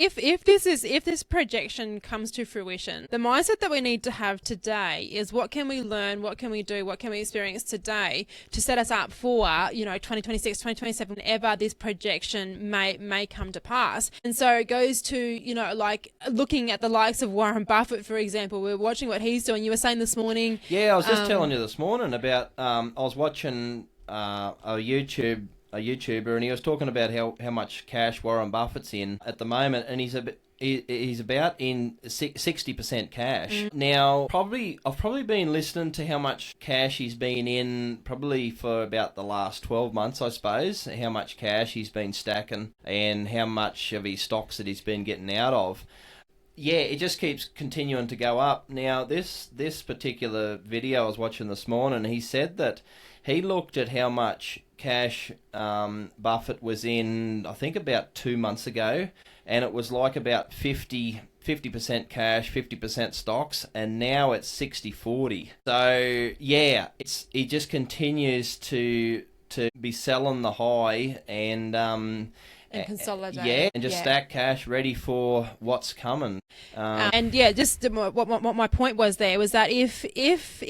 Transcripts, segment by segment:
If this projection comes to fruition, the mindset that we need to have today is what can we learn, what can we do, what can we experience today to set us up for 2026, 2027, whenever this projection may come to pass. And so it goes to like looking at the likes of Warren Buffett, for example. We're watching what he's doing. You were saying this morning. Yeah, I was just telling you this morning about I was watching a YouTuber, and he was talking about how much cash Warren Buffett's in at the moment, and he's about in 60% cash. Now, I've probably been listening to how much cash he's been in probably for about the last 12 months, I suppose, how much cash he's been stacking and how much of his stocks that he's been getting out of. Yeah, it just keeps continuing to go up. Now, this particular video I was watching this morning, he said that he looked at how much cash Buffett was in, I think about 2 months ago, and it was like about 50% cash, 50% stocks, and now it's 60-40. So, yeah, he just continues to be selling the high And consolidate. Yeah, and just stack cash ready for what's coming. And yeah, just what my point was there was that if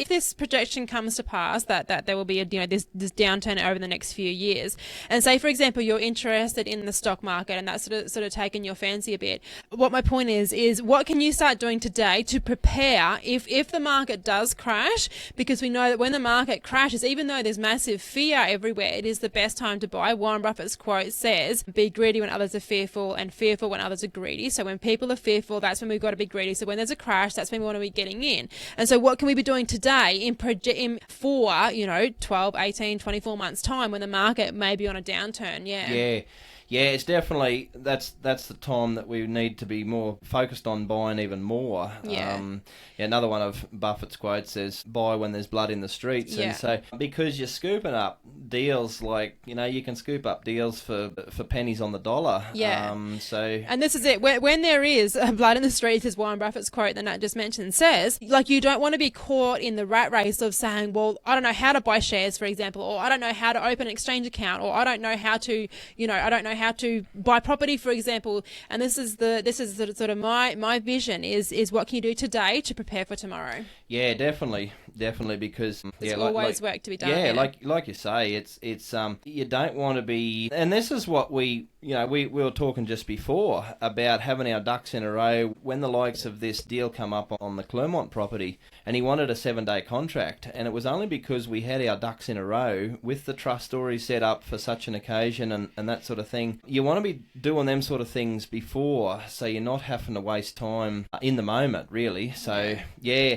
this projection comes to pass, that there will be this downturn over the next few years, and say for example you're interested in the stock market and that's sort of taken your fancy a bit. What my point is what can you start doing today to prepare if the market does crash? Because we know that when the market crashes, even though there's massive fear everywhere, it is the best time to buy. Warren Buffett's quote says, "Be greedy when others are fearful, and fearful when others are greedy." So when people are fearful, that's when we've got to be greedy. So when there's a crash, that's when we want to be getting in. And so what can we be doing today for 12, 18, 24 months time when the market may be on a downturn? Yeah, it's definitely that's the time that we need to be more focused on buying even more. Another one of Buffett's quotes says, "Buy when there's blood in the streets." Yeah. And so because you're scooping up deals, like you can scoop up deals for pennies on the dollar. Yeah. And this is it. When there is blood in the streets, as Warren Buffett's quote that Nat just mentioned says, like you don't want to be caught in the rat race of saying, well, I don't know how to buy shares, for example, or I don't know how to open an exchange account, or I don't know how to, I don't know how to buy property, for example. And this is sort of my vision is what can you do today to prepare for tomorrow? Yeah, definitely, because there's always work to be done. Yeah, like you say, it's you don't want to be, and this is what we were talking just before about having our ducks in a row when the likes of this deal come up on the Clermont property, and he wanted a 7-day contract, and it was only because we had our ducks in a row with the trust story set up for such an occasion and that sort of thing. You want to be doing them sort of things before, so you're not having to waste time in the moment, really. So yeah,